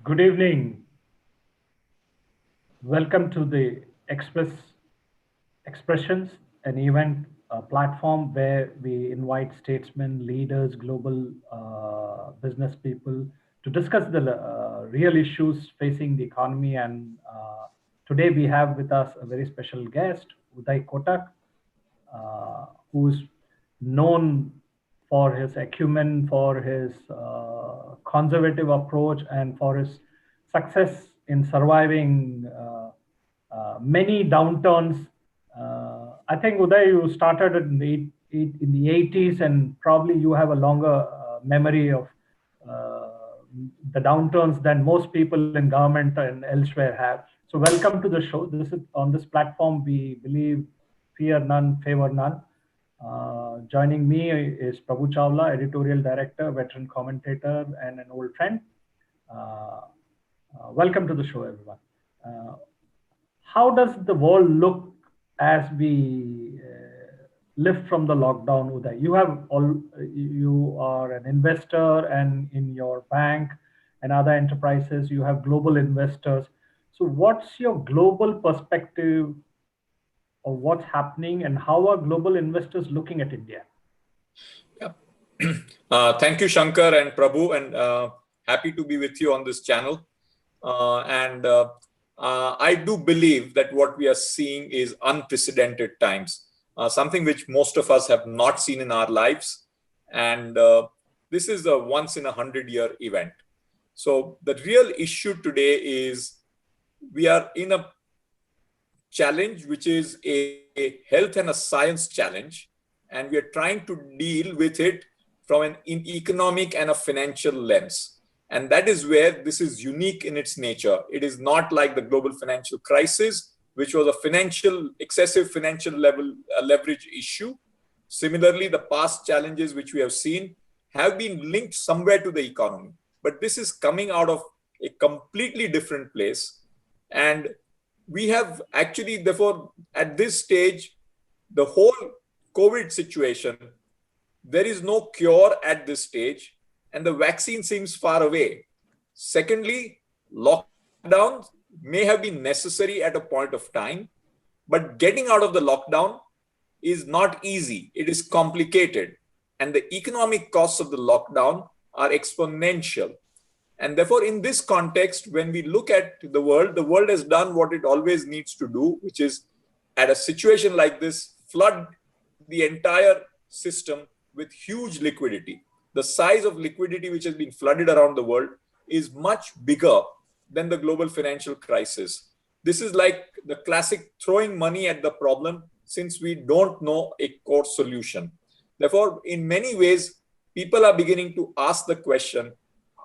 Good evening. Welcome to the Expressions, an event platform where we invite statesmen, leaders, global business people to discuss the real issues facing the economy. And today we have with us a very special guest, Uday Kotak, who's known for his acumen, for his conservative approach, and for his success in surviving many downturns. I think Uday, you started in the 80s, and probably you have a longer memory of uh, the downturns than most people in government and elsewhere have. So, welcome to the show. This is on this platform. We believe fear none, favor none. Joining me is Prabhu Chawla, editorial director, veteran commentator, and an old friend. Uh, Welcome to the show, everyone. Uh, how does the world look as we lift from the lockdown, Uday? You are an investor, and in your bank and other enterprises, you have global investors. So, what's your global perspective of what's happening, and how are global investors looking at India? Yeah. Thank you, Shankkar and Prabhu, and happy to be with you on this channel. I do believe that what we are seeing is unprecedented times, something which most of us have not seen in our lives. And this is a once in 100-year event. So the real issue today is we are in a challenge, which is a health and a science challenge, and we are trying to deal with it from an economic and a financial lens. And that is where this is unique in its nature. It is not like the global financial crisis, which was a excessive financial leverage issue. Similarly, the past challenges which we have seen have been linked somewhere to the economy. But this is coming out of a completely different place. And we have actually, therefore, at this stage, the whole COVID situation, there is no cure at this stage, and the vaccine seems far away. Secondly, lockdowns may have been necessary at a point of time, but getting out of the lockdown is not easy. It is complicated, and the economic costs of the lockdown are exponential. And therefore, in this context, when we look at the world has done what it always needs to do, which is at a situation like this, flood the entire system with huge liquidity. The size of liquidity which has been flooded around the world is much bigger than the global financial crisis. This is like the classic throwing money at the problem, since we don't know a core solution. Therefore, in many ways, people are beginning to ask the question,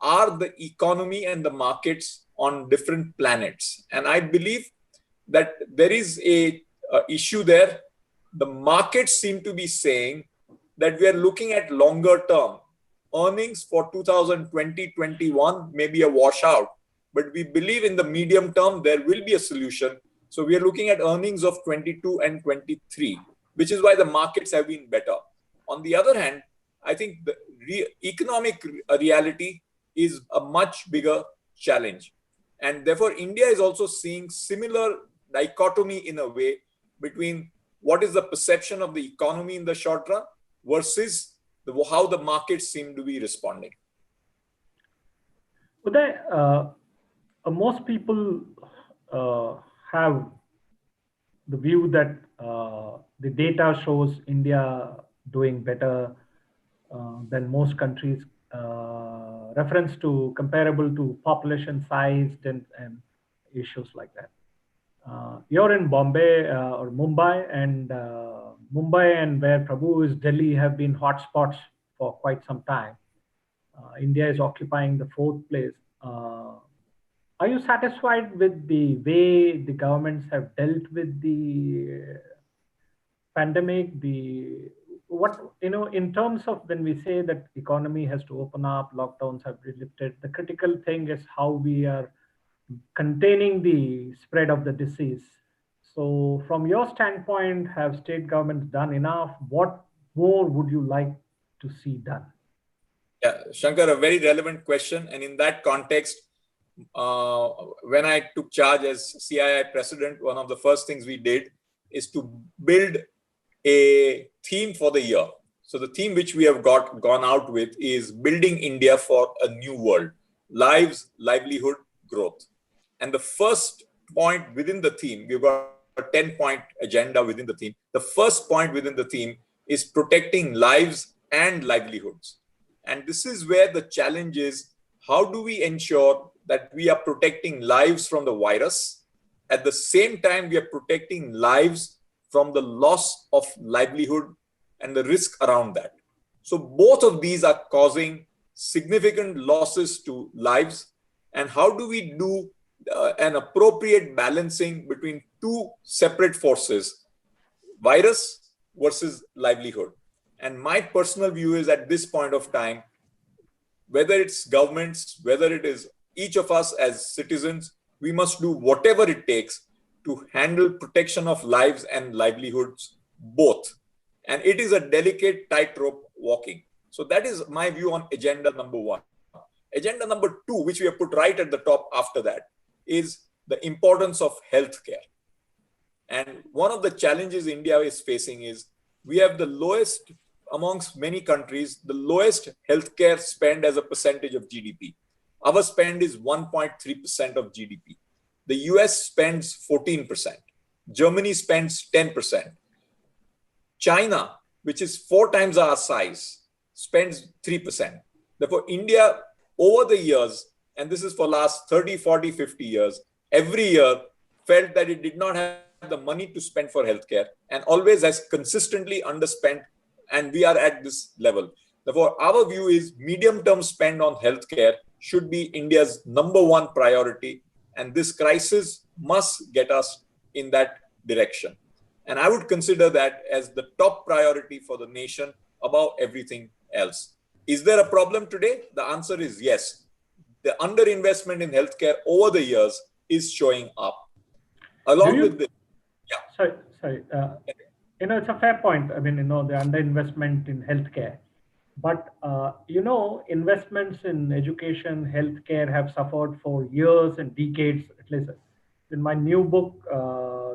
are the economy and the markets on different planets? And I believe that there is a issue there. The markets seem to be saying that we are looking at longer term. Earnings for 2020-21 may be a washout, but we believe in the medium term there will be a solution. So we are looking at earnings of 22 and 23, which is why the markets have been better. On the other hand, I think the economic reality is a much bigger challenge. And therefore, India is also seeing similar dichotomy in a way between what is the perception of the economy in the short run versus how the markets seem to be responding. Uday, most people have the view that the data shows India doing better than most countries, reference to comparable to population size and issues like that. You're in Bombay or Mumbai, and Mumbai and where Prabhu is Delhi have been hotspots for quite some time. India is occupying the fourth place. Are you satisfied with the way the governments have dealt with the pandemic? The what in terms of when we say that economy has to open up, lockdowns have been lifted. The critical thing is how we are containing the spread of the disease. So, from your standpoint, have state governments done enough? What more would you like to see done? Yeah, Shankkar, a very relevant question. And in that context, when I took charge as CII president, one of the first things we did is to build a theme for the year. So the theme which we have gone out with is building India for a new world, lives, livelihood, growth. And the first point within the theme, we've got a 10-point agenda within the theme. The first point within the theme is protecting lives and livelihoods. And this is where the challenge is, how do we ensure that we are protecting lives from the virus? At the same time, we are protecting lives from the loss of livelihood and the risk around that. So both of these are causing significant losses to lives. And how do we do an appropriate balancing between two separate forces, virus versus livelihood? And my personal view is, at this point of time, whether it's governments, whether it is each of us as citizens, we must do whatever it takes to handle protection of lives and livelihoods both. And it is a delicate tightrope walking. So that is my view on agenda number one. Agenda number two, which we have put right at the top after that, is the importance of healthcare. And one of the challenges India is facing is we have the lowest, amongst many countries, the lowest healthcare spend as a percentage of GDP. Our spend is 1.3% of GDP. The US spends 14%. Germany spends 10%. China, which is 4 times our size, spends 3%. Therefore, India, over the years, and this is for last 30, 40, 50 years, every year felt that it did not have the money to spend for healthcare and always has consistently underspent, and we are at this level. Therefore, our view is medium-term spend on healthcare should be India's number one priority, and this crisis must get us in that direction. And I would consider that as the top priority for the nation above everything else. Is there a problem today? The answer is yes. The underinvestment in healthcare over the years is showing up. Along with this, Sorry. It's a fair point. I mean, the underinvestment in healthcare. But, investments in education, healthcare have suffered for years and decades, at least. In my new book,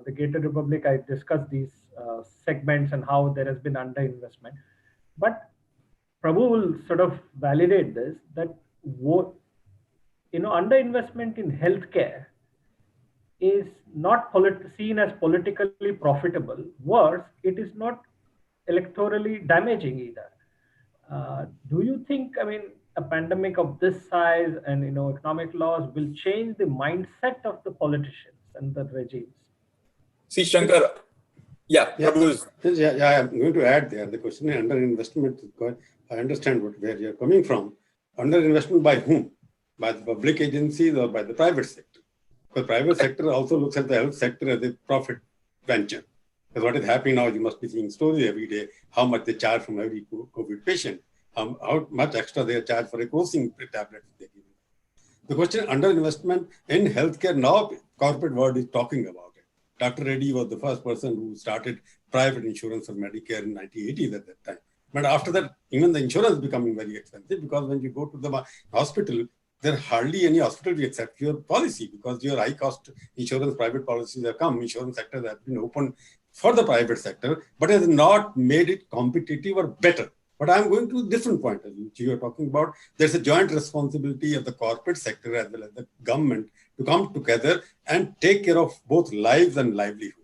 The Gated Republic, I discuss these segments and how there has been underinvestment. But Prabhu will sort of validate this, that underinvestment in healthcare is not seen as politically profitable. Worse, it is not electorally damaging either. Do you think, a pandemic of this size and economic loss will change the mindset of the politicians and the regimes? See, Shankkar, Prabhu I'm going to add there. The question is underinvestment. I understand where you're coming from. Underinvestment by whom? By the public agencies or by the private sector? Because private sector also looks at the health sector as a profit venture. Because what is happening now, you must be seeing stories every day, how much they charge from every COVID patient, how much extra they charge for a crossing tablet they give. The question, underinvestment in healthcare, now corporate world is talking about it. Dr. Reddy was the first person who started private insurance for Medicare in 1980s at that time. But after that, even the insurance is becoming very expensive, because when you go to the hospital, there are hardly any hospital to accept your policy, because your high cost insurance private policies have come. Insurance sector has been opened for the private sector, but has not made it competitive or better. But I'm going to a different point of view, which you are talking about. There's a joint responsibility of the corporate sector as well as the government to come together and take care of both lives and livelihood.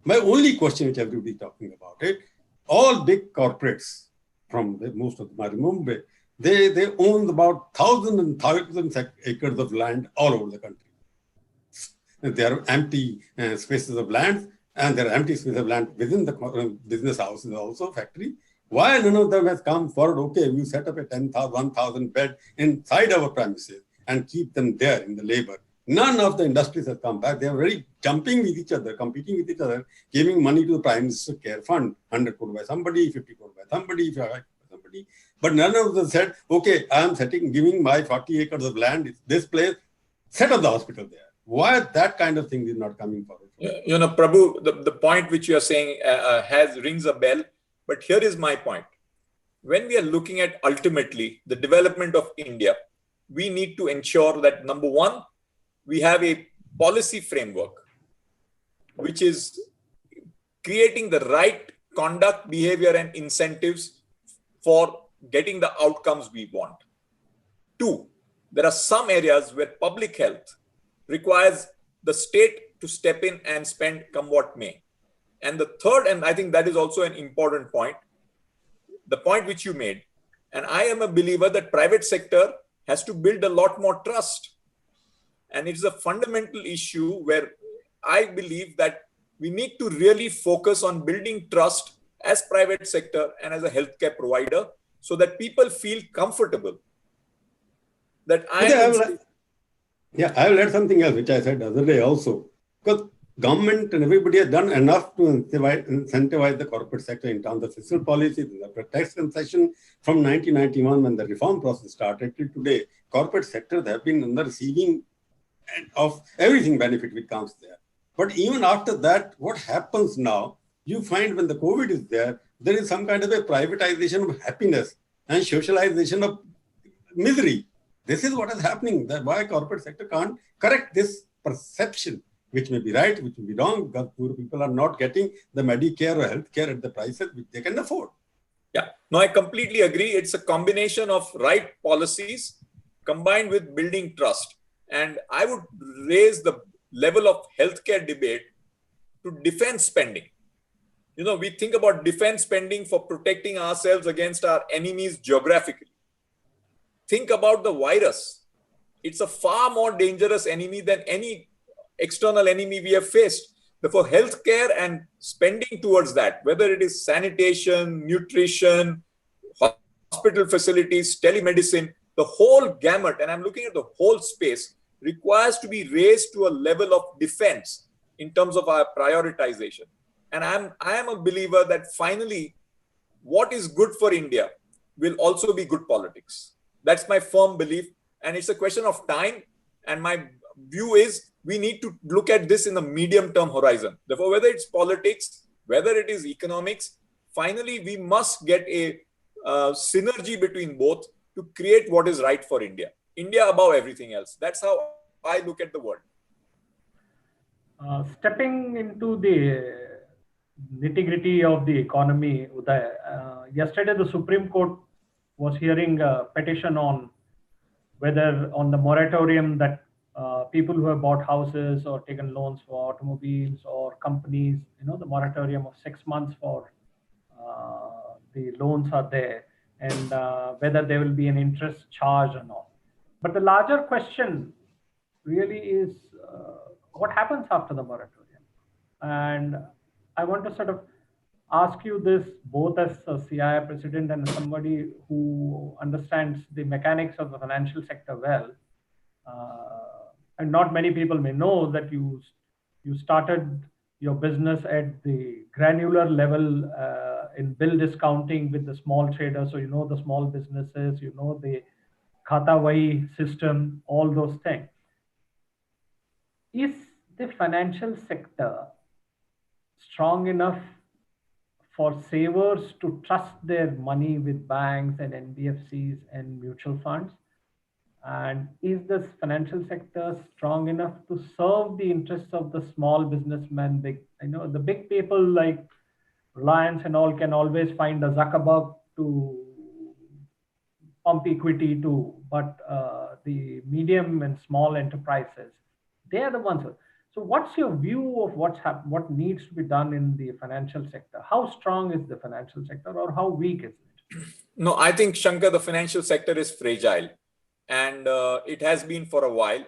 My only question, which everybody is talking about it, all big corporates, from most of them are in Mumbai, they own about thousands and thousands of acres of land all over the country. There are empty spaces of land, and there are empty spaces of land within the business houses, also factory. Why none of them has come forward? Okay, we set up a 1,000 bed inside our premises and keep them there in the labor. None of the industries have come back. They are very jumping with each other, competing with each other, giving money to the Prime Minister Care Fund, 100 crore by somebody, 50 crore by somebody, 5 by somebody. But none of them said, okay, I am giving my 40 acres of land, this place, set up the hospital there. Why that kind of thing is not coming forward? Prabhu, the point which you are saying rings a bell. But here is my point. When we are looking at ultimately the development of India, we need to ensure that, number one, we have a policy framework which is creating the right conduct, behavior, and incentives for getting the outcomes we want. Two, there are some areas where public health requires the state to step in and spend come what may. And the third, and I think that is also an important point, the point which you made, and I am a believer that private sector has to build a lot more trust. And it's a fundamental issue where I believe that we need to really focus on building trust as private sector and as a healthcare provider so that people feel comfortable that I will add something else, which I said the other day also. Because government and everybody has done enough to incentivize the corporate sector in terms of fiscal policies, the tax concession from 1991 when the reform process started till today. Corporate sectors have been on the receiving end of everything benefit which comes there. But even after that, what happens now, you find when the COVID is there, there is some kind of a privatization of happiness and socialization of misery. This is what is happening. That's why corporate sector can't correct this perception, which may be right, which may be wrong, because poor people are not getting the Medicare or healthcare at the prices which they can afford. Yeah, no, I completely agree. It's a combination of right policies combined with building trust. And I would raise the level of healthcare debate to defense spending. You know, we think about defense spending for protecting ourselves against our enemies geographically. Think about the virus. It's a far more dangerous enemy than any external enemy we have faced. Therefore, healthcare and spending towards that, whether it is sanitation, nutrition, hospital facilities, telemedicine, the whole gamut, and I'm looking at the whole space, requires to be raised to a level of defense in terms of our prioritization. And I am a believer that finally, what is good for India will also be good politics. That's my firm belief. And it's a question of time. And my view is we need to look at this in a medium-term horizon. Therefore, whether it's politics, whether it is economics, finally, we must get a synergy between both to create what is right for India. India above everything else. That's how I look at the world. Stepping into the nitty-gritty of the economy, Uday, yesterday the Supreme Court was hearing a petition on whether on the moratorium that people who have bought houses or taken loans for automobiles or companies, you know, the moratorium of 6 months for the loans are there, and whether there will be an interest charge or not. But the larger question really is what happens after the moratorium? And I want to sort of ask you this both as a CII president and somebody who understands the mechanics of the financial sector well. And not many people may know that you started your business at the granular level in bill discounting with the small traders. So you know the small businesses, you know the khata wahi system, all those things. Is the financial sector strong enough for savers to trust their money with banks and NBFCs and mutual funds? And is this financial sector strong enough to serve the interests of the small businessmen? The big people like Reliance and all can always find a Zuckerberg to pump equity to, but the medium and small enterprises, they are the ones. So what's your view of what needs to be done in the financial sector? How strong is the financial sector or how weak is it? No, I think, Shankkar, the financial sector is fragile. And it has been for a while.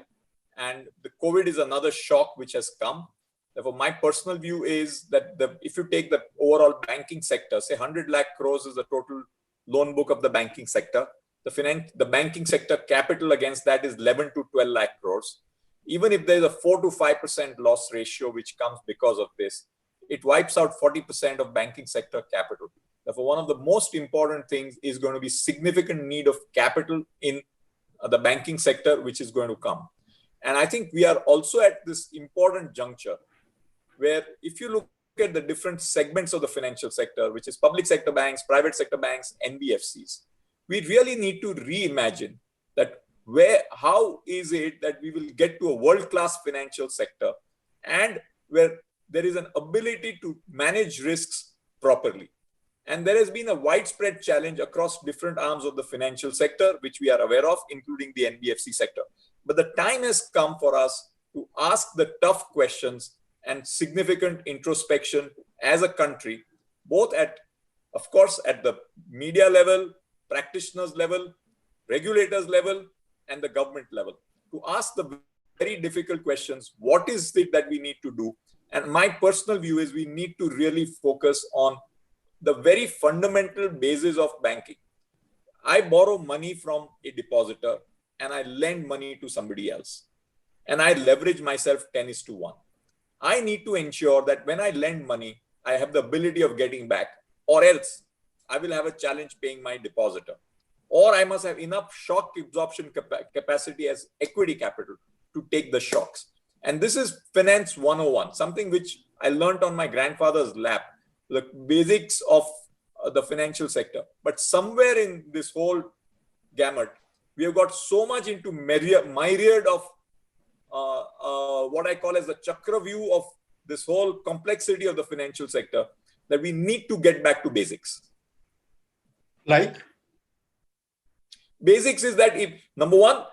And the COVID is another shock which has come. Therefore, my personal view is that if you take the overall banking sector, say 100 lakh crores is the total loan book of the banking sector. The banking sector capital against that is 11 to 12 lakh crores. Even if there's a 4 to 5% loss ratio which comes because of this, it wipes out 40% of banking sector capital. Therefore, one of the most important things is going to be significant need of capital in the banking sector, which is going to come. And I think we are also at this important juncture where if you look at the different segments of the financial sector, which is public sector banks, private sector banks, NBFCs, we really need to reimagine that how is it that we will get to a world-class financial sector and where there is an ability to manage risks properly. And there has been a widespread challenge across different arms of the financial sector, which we are aware of, including the NBFC sector. But the time has come for us to ask the tough questions and significant introspection as a country, both at, of course, at the media level, practitioners level, regulators level, and the government level, to ask the very difficult questions. What is it that we need to do? And my personal view is we need to really focus on the very fundamental basis of banking. I borrow money from a depositor and I lend money to somebody else. And I leverage myself 10:1. I need to ensure that when I lend money, I have the ability of getting back, or else I will have a challenge paying my depositor. Or I must have enough shock absorption capacity as equity capital to take the shocks. And this is Finance 101, something which I learned on my grandfather's lap, the basics of the financial sector. But somewhere in this whole gamut, we have got so much into myriad of what I call as the chakra view of this whole complexity of the financial sector that we need to get back to basics. Like? Basics is that if, number one,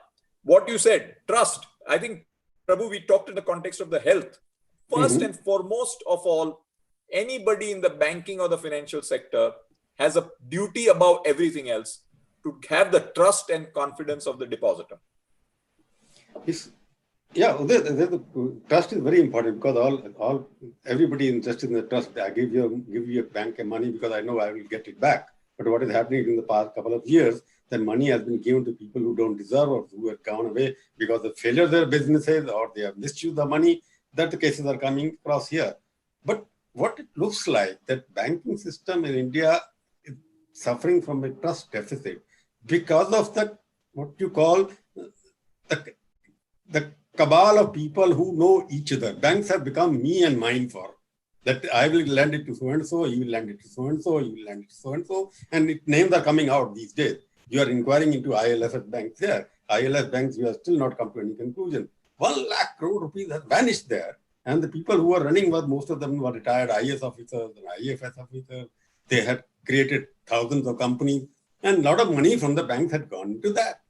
what you said, trust. I think, Prabhu, we talked in the context of the health. First and foremost of all, anybody in the banking or the financial sector has a duty above everything else to have the trust and confidence of the depositor. Yeah, the trust is very important because everybody is interested in the trust. I give you a bank money because I know I will get it back. But what is happening in the past couple of years, that money has been given to people who don't deserve or who have gone away because of failure of their businesses or they have misused the money. That the cases are coming across here. But what it looks like, that banking system in India is suffering from a trust deficit because of the what you call the cabal of people who know each other. Banks have become me and mine for that. I will lend it to so and so, you will lend it to so and so, you will lend it to so and so, and names are coming out these days. You are inquiring into ILFS banks there. ILFS banks, we have still not come to any conclusion. 1 lakh crore rupees has vanished there. And the people who are running, most of them were retired IAS officers and IFS officers. They had created thousands of companies and a lot of money from the banks had gone into that.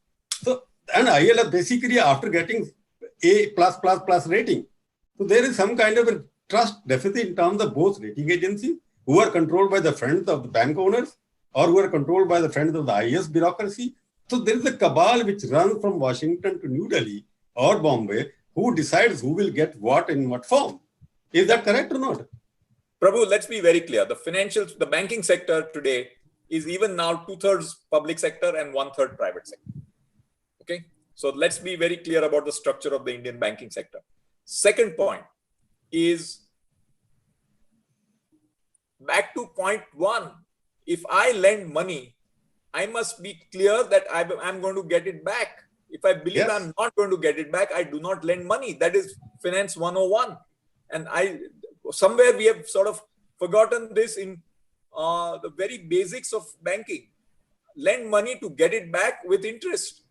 So, and ILF basically after getting A++ rating. So there is some kind of a trust deficit in terms of both rating agencies who are controlled by the friends of the bank owners or who are controlled by the friends of the IAS bureaucracy. So there is a cabal which runs from Washington to New Delhi or Bombay who decides who will get what in what form. Is that correct or not? Prabhu, let's be very clear. The banking sector today is even now 2/3 public sector and 1/3 private sector. Okay. So let's be very clear about the structure of the Indian banking sector. Second point is back to point one. If I lend money, I must be clear that I'm going to get it back. If I believe I'm not going to get it back, I do not lend money. That is Finance 101. And somewhere we have sort of forgotten this in the very basics of banking. Lend money to get it back with interest.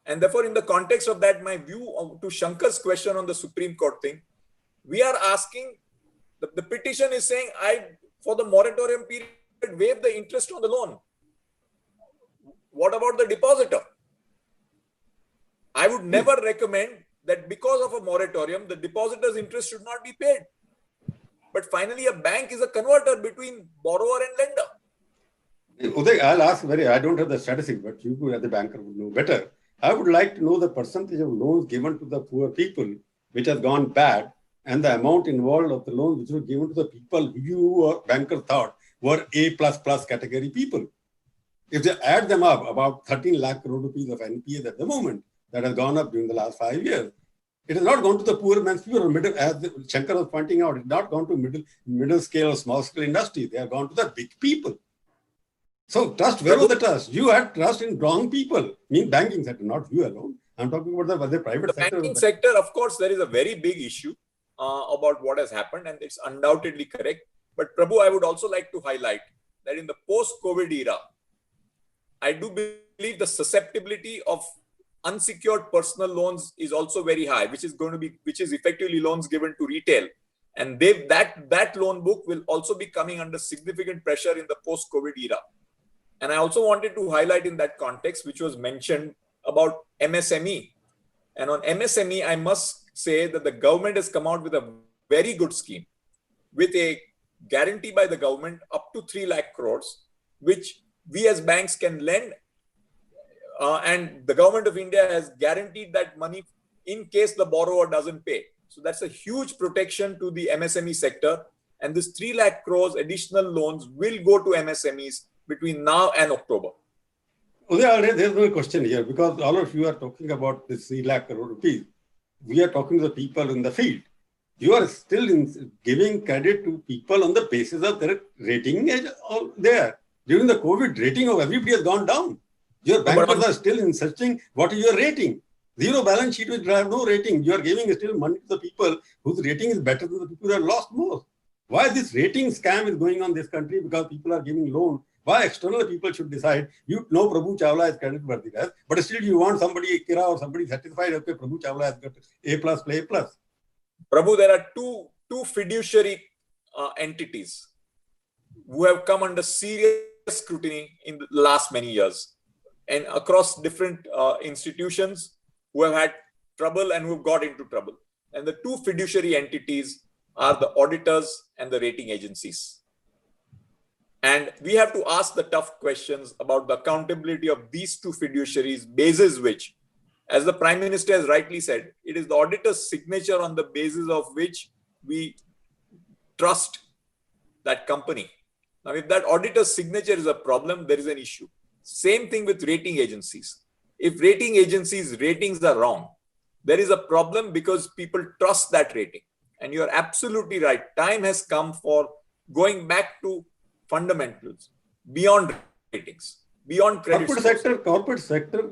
And therefore, in the context of that, my view to Shankkar's question on the Supreme Court thing, we are asking, the petition is saying, for the moratorium period, waive the interest on the loan. What about the depositor? I would never recommend that because of a moratorium, the depositor's interest should not be paid. But finally, a bank is a converter between borrower and lender. Uday, I'll ask I don't have the statistics, but you as a banker would know better. I would like to know the percentage of loans given to the poor people, which has gone bad, and the amount involved of the loans which were given to the people who you banker thought were A++ category people. If they add them up, about 13 lakh crore rupees of NPAs at the moment, that has gone up during the last 5 years. It has not gone to the poor man's people or middle, as Shankkar was pointing out, it has not gone to middle scale or small scale industry. They have gone to the big people. So trust, where was the trust? You had trust in wrong people. Banking sector, not you alone. I'm talking about the private sector. The banking sector, of course, there is a very big issue about what has happened, and it's undoubtedly correct. But Prabhu, I would also like to highlight that in the post-COVID era, I do believe the susceptibility of unsecured personal loans is also very high, which is effectively loans given to retail. And that loan book will also be coming under significant pressure in the post-COVID era. And I also wanted to highlight in that context, which was mentioned about MSME. And on MSME, I must say that the government has come out with a very good scheme with a guarantee by the government up to 3 lakh crores, which we as banks can lend. And the government of India has guaranteed that money in case the borrower doesn't pay. So that's a huge protection to the MSME sector. And this 3 lakh crores additional loans will go to MSMEs between now and October. Uday, there's no question here because all of you are talking about this 3 lakh crore rupees. We are talking to the people in the field. You are still giving credit to people on the basis of their rating there. During the COVID, rating of everybody has gone down. Your bankers are still in searching what is your rating. Zero balance sheet which have no rating. You are giving still money to the people whose rating is better than the people who have lost more. Why this rating scam is going on in this country? Because people are giving loan. Why external people should decide? You know Prabhu Chawla is credit worthy, right? But still you want somebody Kira or somebody satisfied. Okay, Prabhu Chawla has got A+, play A+. Prabhu, there are two fiduciary entities who have come under serious scrutiny in the last many years, and across different institutions who have had trouble and who have got into trouble. And the two fiduciary entities are the auditors and the rating agencies. And we have to ask the tough questions about the accountability of these two fiduciaries, basis which, as the Prime Minister has rightly said, it is the auditor's signature on the basis of which we trust that company. Now, if that auditor's signature is a problem, there is an issue. Same thing with rating agencies. If rating agencies' ratings are wrong, there is a problem because people trust that rating. And you're absolutely right. Time has come for going back to fundamentals, beyond ratings, beyond credit. Corporate sector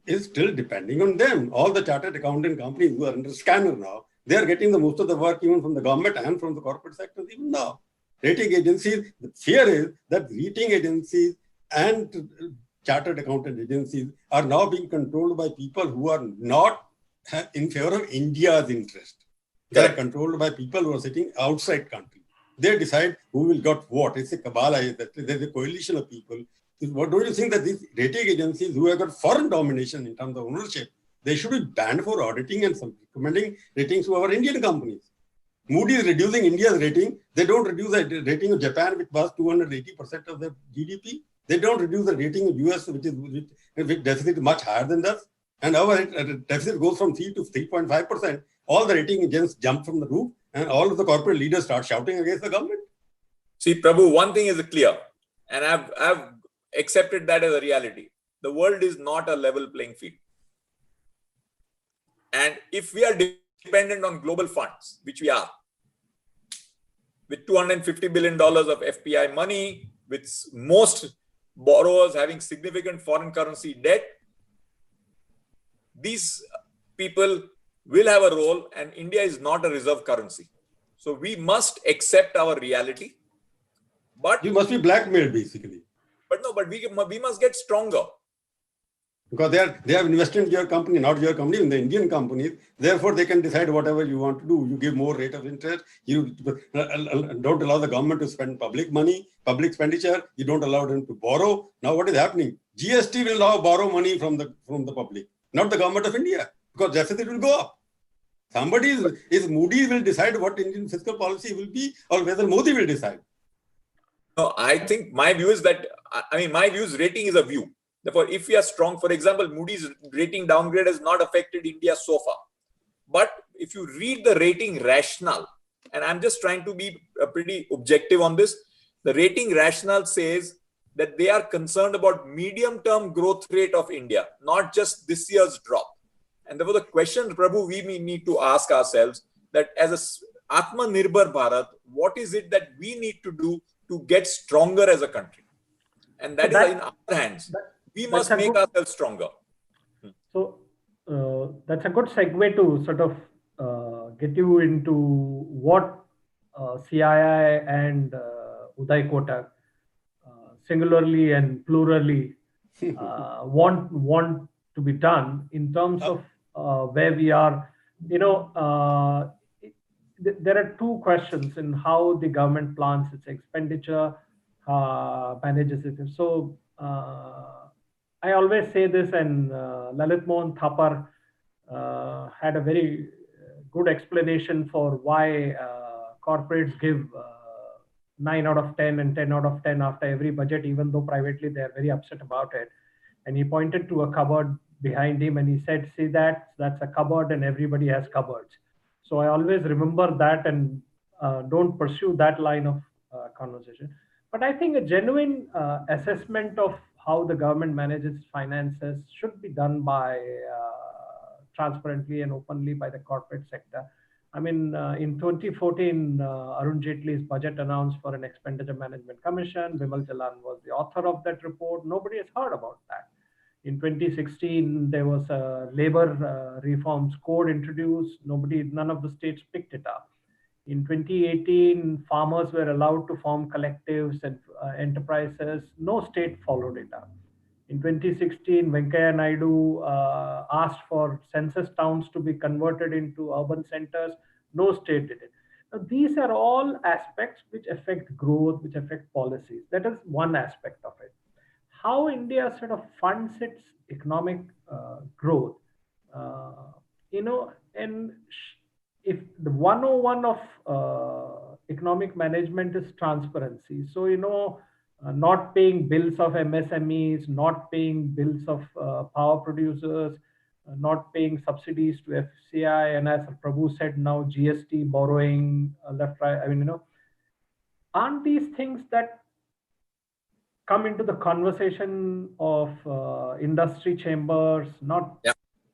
is still depending on them. All the chartered accountant companies who are under scanner now, they are getting the most of the work even from the government and from the corporate sector even now. Rating agencies, the fear is that rating agencies and chartered accountant agencies are now being controlled by people who are not in favor of India's interest. They are controlled by people who are sitting outside country. They decide who will get what. It's a cabal. There's a coalition of people. What don't you think that these rating agencies who have got foreign domination in terms of ownership, they should be banned for auditing and recommending ratings to our Indian companies? Moody's is reducing India's rating. They don't reduce the rating of Japan, which was 280% of the GDP. They don't reduce the rating of US, which deficit is much higher than us. And our deficit goes from 3 to 3.5%. All the rating agents jump from the roof and all of the corporate leaders start shouting against the government. See, Prabhu, one thing is clear, and I've accepted that as a reality. The world is not a level playing field. And if we are dependent on global funds, which we are, with $250 billion of FPI money, with most borrowers having significant foreign currency debt, these people will have a role, and India is not a reserve currency. So we must accept our reality. But you must be blackmailed, basically. But we must get stronger. Because they have invested in your company, not your company, in the Indian companies. Therefore, they can decide whatever you want to do. You give more rate of interest. You don't allow the government to spend public money, public expenditure. You don't allow them to borrow. Now, what is happening? GST will now borrow money from the public, not the government of India, because deficit will go up. Moody's will decide what Indian fiscal policy will be, or whether Modi will decide. No, I think my view is that, my view is rating is a view. Therefore, if we are strong, for example, Moody's rating downgrade has not affected India so far. But if you read the rating rationale, and I'm just trying to be pretty objective on this, the rating rationale says that they are concerned about medium-term growth rate of India, not just this year's drop. And therefore, the question, Prabhu, we need to ask ourselves that as a Atmanirbhar Bharat, what is it that we need to do to get stronger as a country? And that is in our hands. We must make ourselves stronger. So that's a good segue to sort of get you into what CII and Uday Kotak, singularly and plurally, want to be done in terms of where we are. There are two questions in how the government plans its expenditure, manages it. So I always say this, and Lalit Mohan Thapar had a very good explanation for why corporates give 9 out of 10 and 10 out of 10 after every budget, even though privately they are very upset about it. And he pointed to a cupboard behind him and he said, see that's a cupboard and everybody has cupboards. So I always remember that and don't pursue that line of conversation. But I think a genuine assessment of how the government manages finances should be done by transparently and openly by the corporate sector. I mean, in 2014, Arun Jaitley's budget announced for an expenditure management commission. Vimal Jalan was the author of that report. Nobody has heard about that. In 2016, there was a labor reforms code introduced. None of the states picked it up. In 2018, farmers were allowed to form collectives and enterprises. No state followed it up. In 2016, Venkaiah Naidu asked for census towns to be converted into urban centers. No state did it. Now, these are all aspects which affect growth, which affect policies. That is one aspect of it. How India sort of funds its economic growth, and if the 101 of economic management is transparency. So, not paying bills of MSMEs, not paying bills of power producers, not paying subsidies to FCI, and as Prabhu said, now GST, borrowing, left, right. I mean, aren't these things that come into the conversation of industry chambers, not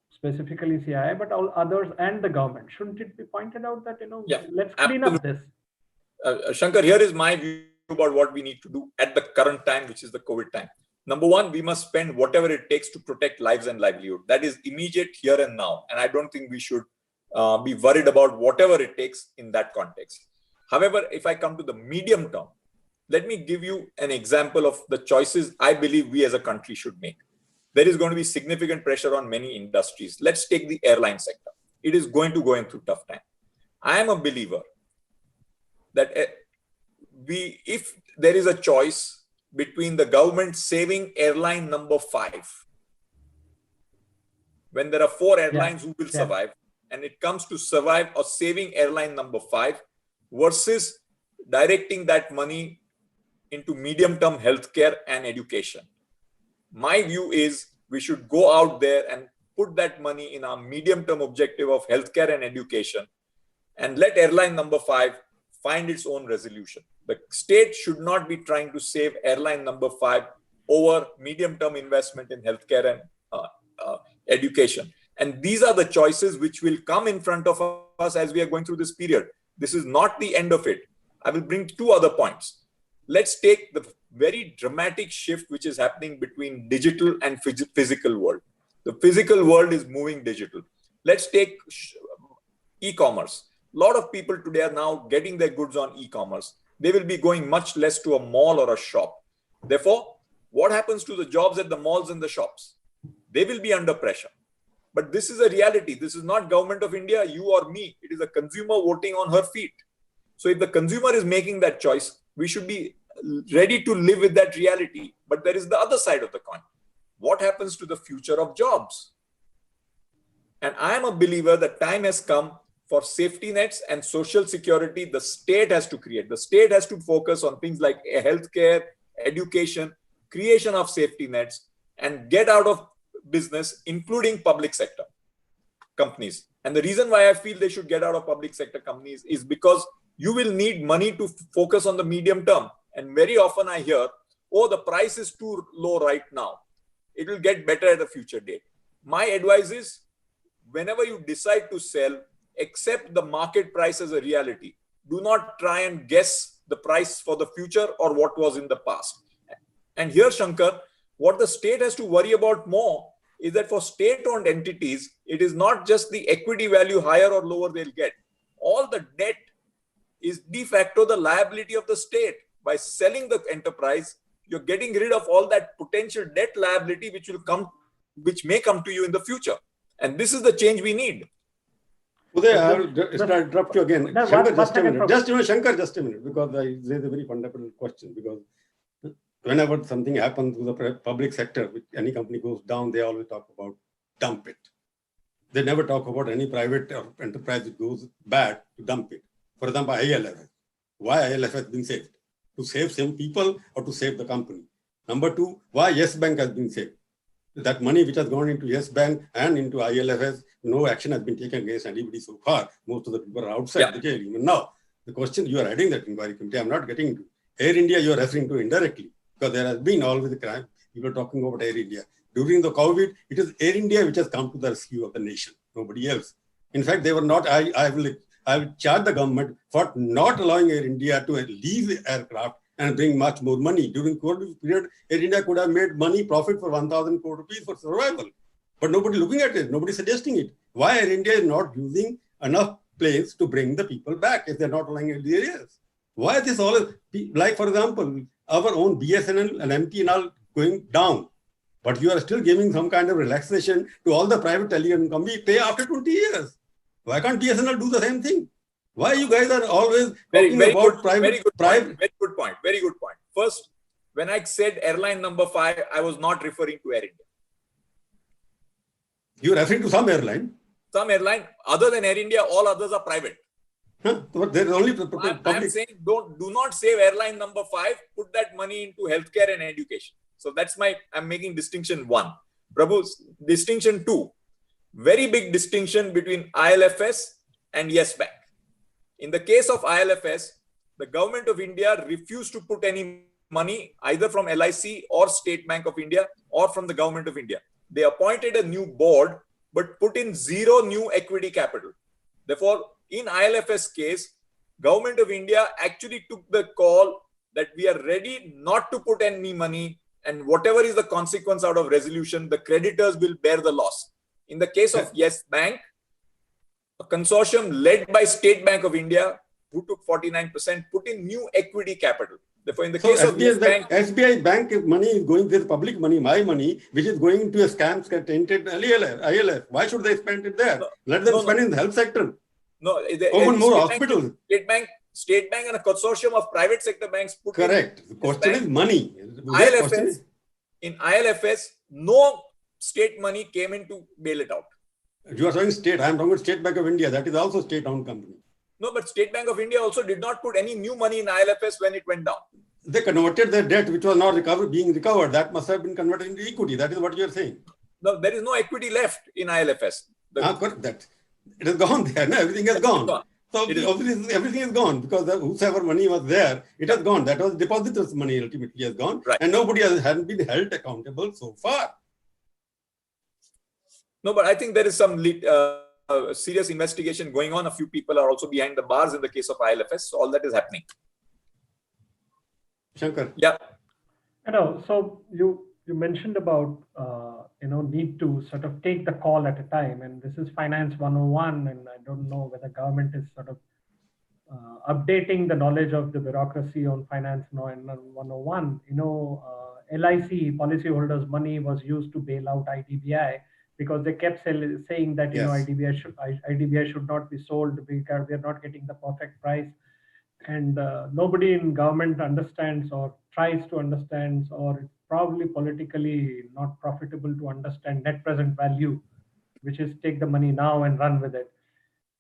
specifically CII, but all others and the government? Shouldn't it be pointed out that, let's clean up this? Shankkar, here is my view about what we need to do at the current time, which is the COVID time. Number one, we must spend whatever it takes to protect lives and livelihood. That is immediate here and now. And I don't think we should be worried about whatever it takes in that context. However, if I come to the medium term, let me give you an example of the choices I believe we as a country should make. There is going to be significant pressure on many industries. Let's take the airline sector. It is going to go through tough time. I am a believer that if there is a choice between the government saving airline number 5, when there are 4 airlines who will survive, and it comes to survive or saving airline number 5 versus directing that money into medium-term healthcare and education. My view is we should go out there and put that money in our medium-term objective of healthcare and education and let airline number 5 find its own resolution. The state should not be trying to save airline number 5 over medium-term investment in healthcare and education. And these are the choices which will come in front of us as we are going through this period. This is not the end of it. I will bring 2 other points. Let's take the very dramatic shift which is happening between digital and physical world. The physical world is moving digital. Let's take e-commerce. A lot of people today are now getting their goods on e-commerce. They will be going much less to a mall or a shop. Therefore, what happens to the jobs at the malls and the shops? They will be under pressure. But this is a reality. This is not government of India, you or me. It is a consumer voting on her feet. So if the consumer is making that choice, we should be ready to live with that reality. But there is the other side of the coin. What happens to the future of jobs? And I am a believer that time has come for safety nets and social security. The state has to create. The state has to focus on things like healthcare, education, creation of safety nets, and get out of business, including public sector companies. And the reason why I feel they should get out of public sector companies is because you will need money to focus on the medium term. And very often I hear, oh, the price is too low right now. It will get better at a future date. My advice is, whenever you decide to sell, accept the market price as a reality. Do not try and guess the price for the future or what was in the past. And here, Shankkar, what the state has to worry about more is that for state-owned entities, it is not just the equity value higher or lower they'll get. All the debt is de facto the liability of the state. By selling the enterprise, you're getting rid of all that potential debt liability which may come to you in the future. And this is the change we need. Uday, I'll interrupt you again. No, Shankkar, one just a second, minute. Prabhu. Just a minute, Shankkar, just a minute, because I raise a very fundamental question. Because whenever something happens to the public sector, any company goes down, they always talk about dump it. They never talk about any private enterprise that goes bad to dump it. For example, ILFS. Why ILFS has been saved? To save some people or to save the company? Number two, why Yes Bank has been saved? That money which has gone into Yes Bank and into ILFS, no action has been taken against anybody so far. Most of the people are outside the jail even now. The question, you are adding that inquiry committee, I'm not getting into. Air India, you are referring to indirectly, because there has been always a crime. People are talking about Air India. During the COVID, it is Air India which has come to the rescue of the nation, nobody else. In fact, they were not, I will charge the government for not allowing Air India to lease the aircraft and bring much more money. During COVID period, Air India could have made profit for 1,000 crore rupees for survival. But nobody looking at it, nobody suggesting it. Why Air India is not using enough planes to bring the people back if they're not allowing in the areas? Why this all, like for example, our own BSNL and MTNL going down, but you are still giving some kind of relaxation to all the private telecom companies pay after 20 years. Why can't BSNL do the same thing? Why you guys are always talking about private? Very good point. First, when I said airline number 5, I was not referring to Air India. You're referring to some airline? Some airline, other than Air India, all others are private. Huh? But there's only I'm saying do not save airline number 5, put that money into healthcare and education. So that's I'm making distinction 1. Prabhu's distinction 2, very big distinction between ILFS and Yes Bank. In the case of ILFS, the government of India refused to put any money either from LIC or State Bank of India or from the government of India. They appointed a new board but put in zero new equity capital. Therefore, in ILFS case, government of India actually took the call that we are ready not to put any money, and whatever is the consequence out of resolution, the creditors will bear the loss. In the case of Yes Bank, a consortium led by State Bank of India, who took 49%, put in new equity capital. Therefore, in the case of Yes Bank, SBI Bank money is going, this public money, my money, which is going into a scam tainted ILF. Why should they spend it there? Let them spend in the health sector. No, open more hospitals. State Bank and a consortium of private sector banks put correct. The question is money. In ILFS, no state money came in to bail it out. You are saying state. I am talking about State Bank of India. That is also state-owned company. No, but State Bank of India also did not put any new money in ILFS when it went down. They converted their debt, which was not being recovered. That must have been converted into equity. That is what you are saying. No, there is no equity left in ILFS. Correct. It is gone there. No, everything has gone. So obviously everything is gone because whosoever money was there, it has gone. That was depositors' money ultimately has gone, and nobody hasn't been held accountable so far. No, but I think there is some serious investigation going on. A few people are also behind the bars in the case of ILFS. So all that is happening. Shankkar. Yeah. So you mentioned about need to sort of take the call at a time, and this is Finance 101, and I don't know whether government is sort of updating the knowledge of the bureaucracy on Finance 101. LIC policyholders' money was used to bail out IDBI because they kept saying that IDBI should not be sold because we are not getting the perfect price, and nobody in government understands or tries to understand, or it's probably politically not profitable to understand net present value, which is take the money now and run with it.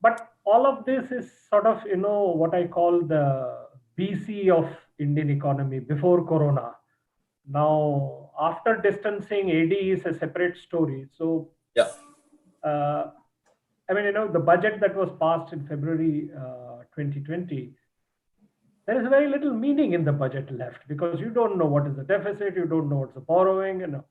But all of this is sort of what I call the BC of Indian economy before Corona. Now, after distancing, AD is a separate story. So, yeah. The budget that was passed in February 2020, there is very little meaning in the budget left because you don't know what is the deficit, you don't know what's the borrowing.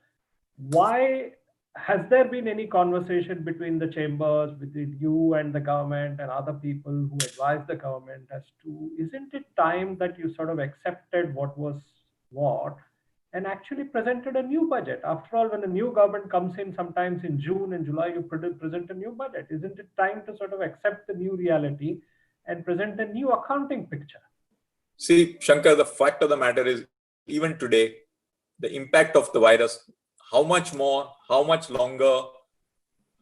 Why has there been any conversation between the chambers, between you and the government and other people who advise the government as to, isn't it time that you sort of accepted what was what and actually presented a new budget? After all, when a new government comes in, sometimes in June and July, you present a new budget. Isn't it time to sort of accept the new reality and present a new accounting picture? See, Shankkar, the fact of the matter is, even today, the impact of the virus, how much more, how much longer,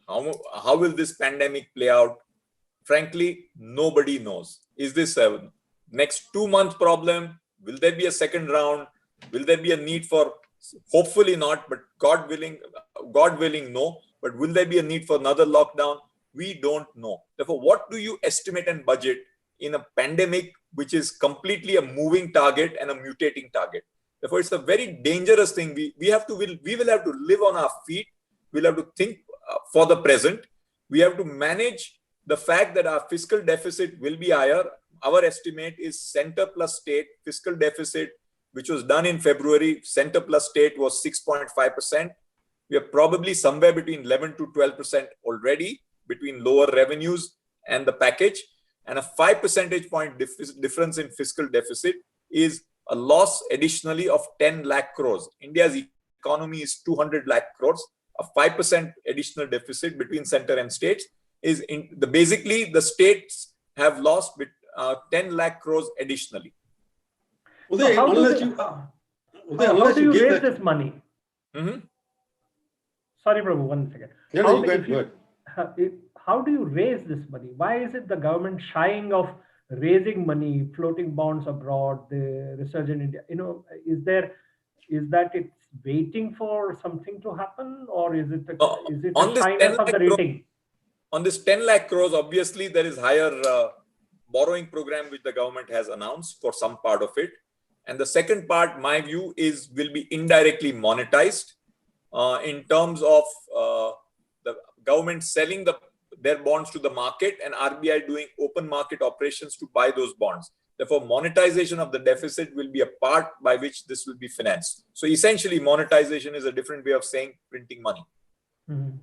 how will this pandemic play out? Frankly, nobody knows. Is this a next 2 month problem? Will there be a second round? Will there be a need for, hopefully not, but God willing, no. But will there be a need for another lockdown? We don't know. Therefore, what do you estimate and budget in a pandemic which is completely a moving target and a mutating target? Therefore, it's a very dangerous thing. We will have to live on our feet. We'll have to think for the present. We have to manage the fact that our fiscal deficit will be higher. Our estimate is center plus state fiscal deficit, which was done in February. Center plus state was 6.5%. We are probably somewhere between 11 to 12% already between lower revenues and the package. And a 5 percentage point difference in fiscal deficit is a loss additionally of 10 lakh crores. India's economy is 200 lakh crores. A 5% additional deficit between center and states is basically the states have lost 10 lakh crores additionally. Uday, So how do you raise this money? Sorry, Prabhu, 1 second. How do you raise this money? Why is it the government shying of raising money, floating bonds abroad, the research in India? Is that it's waiting for something to happen, or is it a shyness of the rating? On this 10 lakh crores, obviously there is higher borrowing program which the government has announced for some part of it. And the second part, my view, will be indirectly monetized in terms of the government selling their bonds to the market and RBI doing open market operations to buy those bonds. Therefore, monetization of the deficit will be a part by which this will be financed. So essentially, monetization is a different way of saying printing money. Mm-hmm.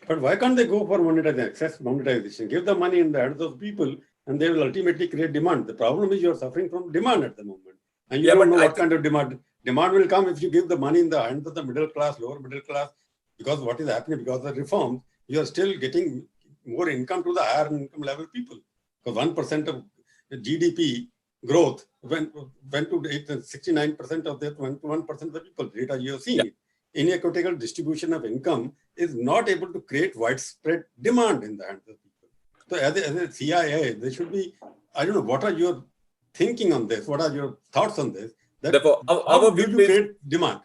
But why can't they go for monetization, excess monetization? Give the money in the hands of people and they will ultimately create demand. The problem is you're suffering from demand at the moment. And you don't know what kind of demand. Demand will come if you give the money in the hands of the middle class, lower middle class, because what is happening because of the reforms, you are still getting more income to the higher income level people. Because 1% of GDP growth went to 69% of that, went to 1% of the people. Data you have seen. Yeah. Inequitable distribution of income is not able to create widespread demand in the hands of people. So as a CIA, there should be, I don't know, what are your thinking on this? What are your thoughts on this? Therefore, our view is create demand.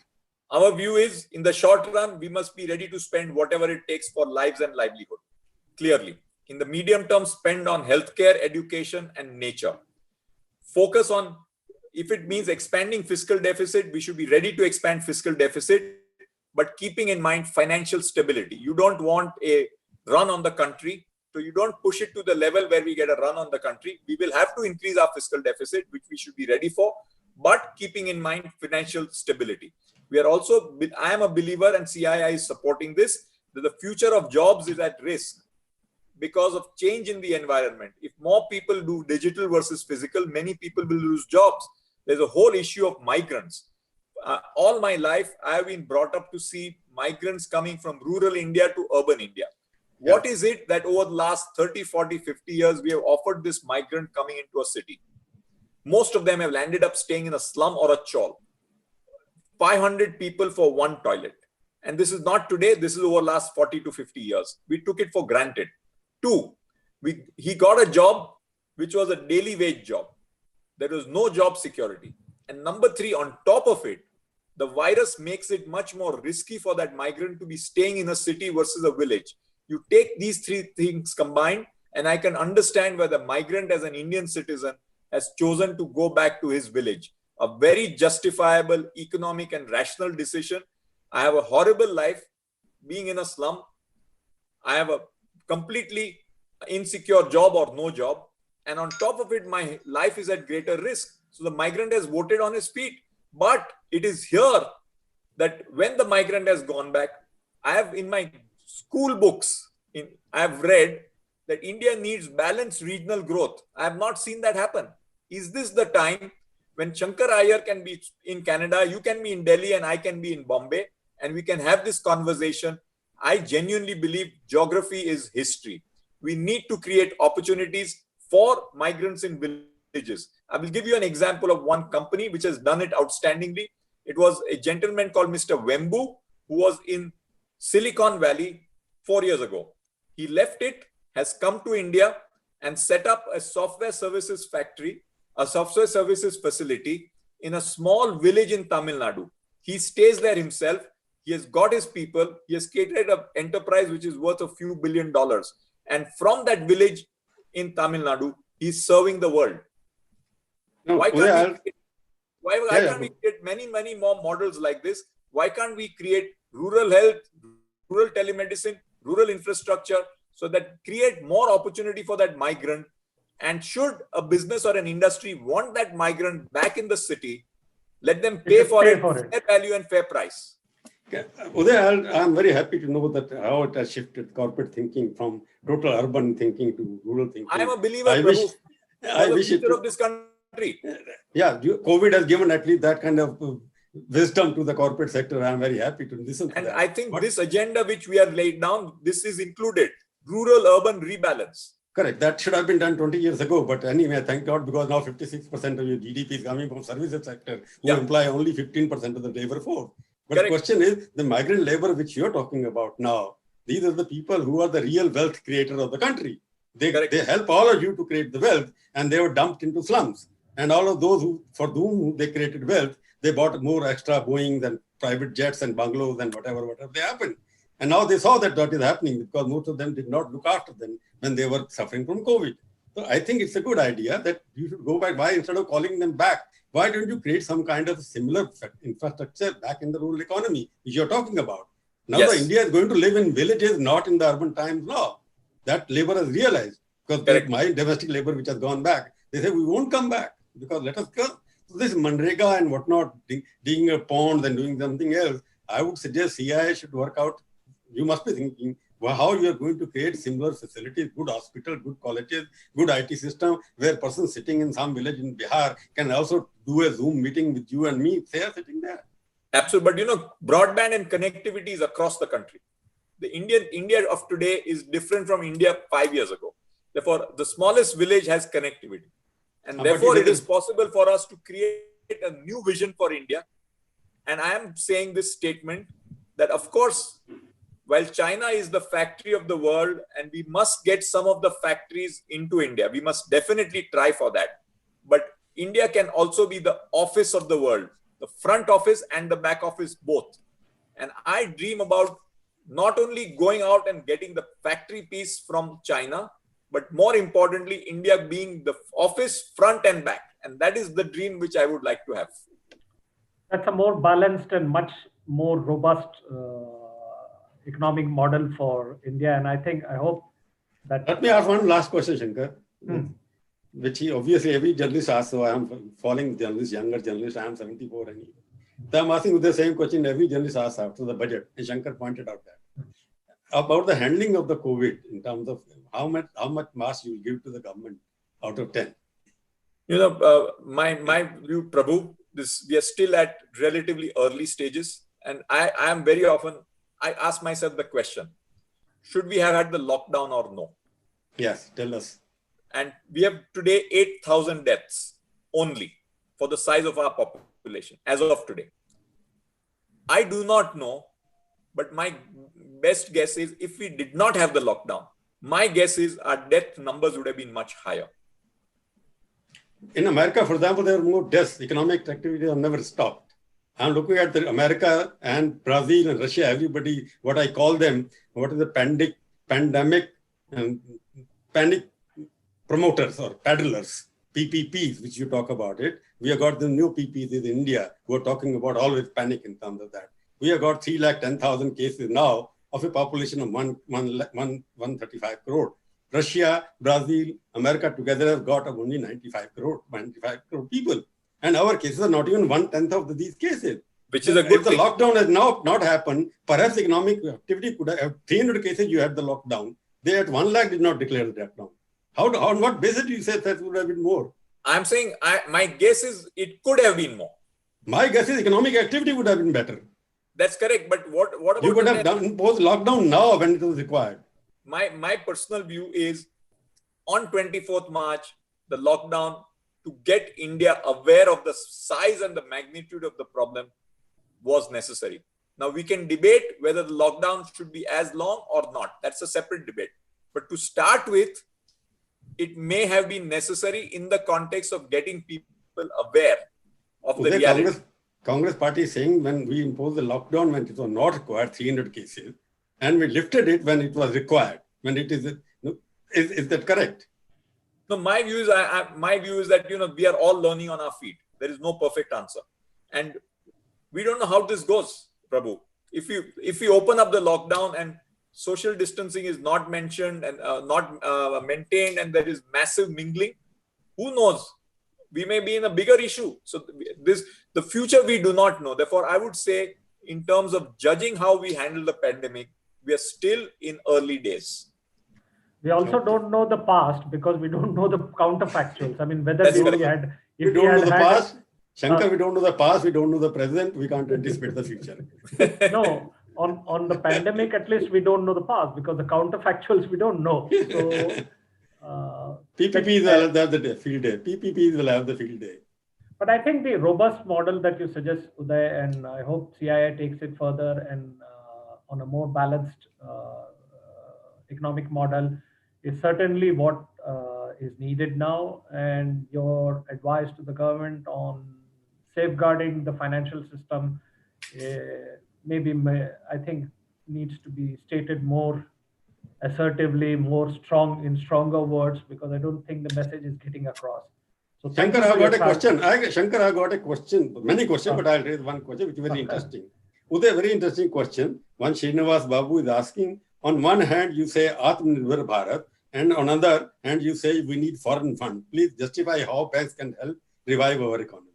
Our view is, in the short run, we must be ready to spend whatever it takes for lives and livelihood. Clearly. In the medium term, spend on healthcare, education, and nature. Focus on, if it means expanding fiscal deficit, we should be ready to expand fiscal deficit, but keeping in mind financial stability. You don't want a run on the country, so you don't push it to the level where we get a run on the country. We will have to increase our fiscal deficit, which we should be ready for, but keeping in mind financial stability. I am a believer, and CII is supporting this, that the future of jobs is at risk because of change in the environment. If more people do digital versus physical, many people will lose jobs. There's a whole issue of migrants. All my life, I have been brought up to see migrants coming from rural India to urban India. Yeah. What is it that over the last 30, 40, 50 years, we have offered this migrant coming into a city? Most of them have landed up staying in a slum or a chawl. 500 people for one toilet. And this is not today, this is over the last 40 to 50 years. We took it for granted. 2, he got a job which was a daily wage job. There was no job security. And number 3, on top of it, the virus makes it much more risky for that migrant to be staying in a city versus a village. You take these 3 things combined, and I can understand why the migrant as an Indian citizen has chosen to go back to his village. A very justifiable, economic and rational decision. I have a horrible life being in a slum. I have a completely insecure job or no job. And on top of it, my life is at greater risk. So the migrant has voted on his feet. But it is here that when the migrant has gone back, I have in my school books, I have read that India needs balanced regional growth. I have not seen that happen. Is this the time when Shankkar Aiyar can be in Canada, you can be in Delhi, and I can be in Bombay, and we can have this conversation? I genuinely believe geography is history. We need to create opportunities for migrants in villages. I will give you an example of one company which has done it outstandingly. It was a gentleman called Mr. Wembu, who was in Silicon Valley 4 years ago. He left it, has come to India and set up a software services factory, a software services facility in a small village in Tamil Nadu. He stays there himself. He has got his people. He has created an enterprise which is worth a few $billion. And from that village in Tamil Nadu, he's serving the world. No, Why can't we yeah. create many more models like this? Why can't we create rural health, rural telemedicine, rural infrastructure, so that create more opportunity for that migrant? And should a business or an industry want that migrant back in the city, let them pay for it, fair value and fair price. Okay. Uday, I'm very happy to know that how it has shifted corporate thinking from total urban thinking to rural thinking. I am a believer, Prabhu. I wish it of this country. Yeah, COVID has given at least that kind of wisdom to the corporate sector. I'm very happy to listen to and that. I think this agenda which we have laid down, this is included. Rural-urban rebalance. Correct. That should have been done 20 years ago. But anyway, thank God, because now 56% of your GDP is coming from services sector, who imply only 15% of the labor force. But the question is, the migrant labor which you're talking about now, these are the people who are the real wealth creator of the country. They help all of you to create the wealth, and they were dumped into slums. And all of those for whom they created wealth, they bought more extra Boeings and private jets and bungalows and whatever they happened. And now they saw that is happening because most of them did not look after them when they were suffering from COVID. So I think it's a good idea that you should go back. Why, instead of calling them back, why don't you create some kind of similar infrastructure back in the rural economy, which you're talking about? Now India is going to live in villages, not in the urban times now. That labor has realized, because my domestic labor which has gone back, they say we won't come back because let us go. So this Manrega and whatnot, digging a pond and doing something else, I would suggest CIA should work out. You must be thinking how you are going to create similar facilities, good hospital, good colleges, good IT system, where a person sitting in some village in Bihar can also do a Zoom meeting with you and me. They are sitting there. Absolutely. But broadband and connectivity is across the country. The India of today is different from India 5 years ago. Therefore, the smallest village has connectivity. And therefore, it is possible for us to create a new vision for India. And I am saying this statement that, of course, while China is the factory of the world and we must get some of the factories into India, we must definitely try for that. But India can also be the office of the world, the front office and the back office both. And I dream about not only going out and getting the factory piece from China, but more importantly, India being the office front and back. And that is the dream which I would like to have. That's a more balanced and much more robust economic model for India. And I hope that... Let me ask one last question, Shankkar, which obviously every journalist asks, so I am following journalists, younger journalists, I am 74 anyway. So I'm asking the same question every journalist asks after the budget, and Shankkar pointed out that. About the handling of the COVID in terms of how much mass you will give to the government out of 10. My view, Prabhu, we are still at relatively early stages. And I am very often, I ask myself the question, should we have had the lockdown or no? Yes, tell us. And we have today 8,000 deaths only for the size of our population as of today. I do not know, but my best guess is if we did not have the lockdown, my guess is our death numbers would have been much higher. In America, for example, there are more deaths. Economic activity have never stopped. I'm looking at America and Brazil and Russia, everybody, what I call them, what is the pandemic and panic promoters or paddlers, PPPs, which you talk about it. We have got the new PPPs in India who are talking about always panic in terms of that. We have got 310,000 cases now of a population of 135 crore. Russia, Brazil, America together have got only 95 crore people. And our cases are not even 1/10 of these cases. Which is a good thing. If the lockdown has not happened, perhaps economic activity could have 300 cases you had the lockdown. They at 1 lakh did not declare the lockdown. On what basis do you say that would have been more? I'm saying my guess is it could have been more. My guess is economic activity would have been better. That's correct. But what about you could have done post lockdown now when it was required? My personal view is on 24th March, the lockdown, to get India aware of the size and the magnitude of the problem, was necessary. Now we can debate whether the lockdown should be as long or not. That's a separate debate. But to start with, it may have been necessary in the context of getting people aware of the reality. Congress party is saying when we imposed the lockdown when it was not required, 300 cases, and we lifted it when it was required. When it is, is that correct? No, my view is that we are all learning on our feet. There is no perfect answer, and we don't know how this goes, Prabhu. If you open up the lockdown and social distancing is not mentioned and not maintained, and there is massive mingling, who knows? We may be in a bigger issue. So the future we do not know. Therefore, I would say in terms of judging how we handle the pandemic, we are still in early days. We also don't know the past because we don't know the counterfactuals. I mean, whether That's we correct. had, We don't know the past. Shankkar, we don't know the past. We don't know the present. We can't anticipate the future. No, on the pandemic, at least we don't know the past because the counterfactuals we don't know. So PPPs will have the field day. PPPs will have the field day. But I think the robust model that you suggest, Uday, and I hope CII takes it further and on a more balanced economic model is certainly what is needed now. And your advice to the government on safeguarding the financial system I think needs to be stated more assertively, stronger words, because I don't think the message is getting across. So Shankkar, I got a question. Shankkar, I got a question. Many questions, but I'll raise one question which is very interesting. Uday, very interesting question. One Srinivas Babu is asking, on one hand, you say Atmanirbhar Bharat, and on another hand, you say we need foreign fund. Please justify how banks can help revive our economy.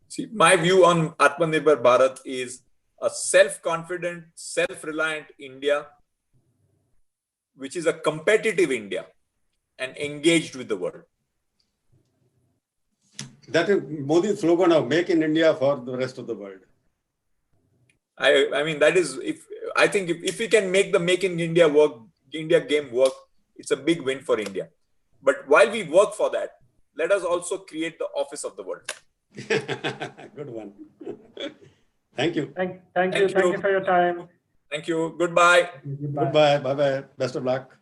See, my view on Atmanirbhar Bharat is a self-confident, self-reliant India, which is a competitive India and engaged with the world. That is Modi's slogan of Make in India for the rest of the world. I mean, that is, if we can make the Make in India game work, it's a big win for India. But while we work for that, let us also create the office of the world. Good one. Thank you. Thank you for your time. Thank you. Goodbye. Goodbye. Bye-bye. Best of luck.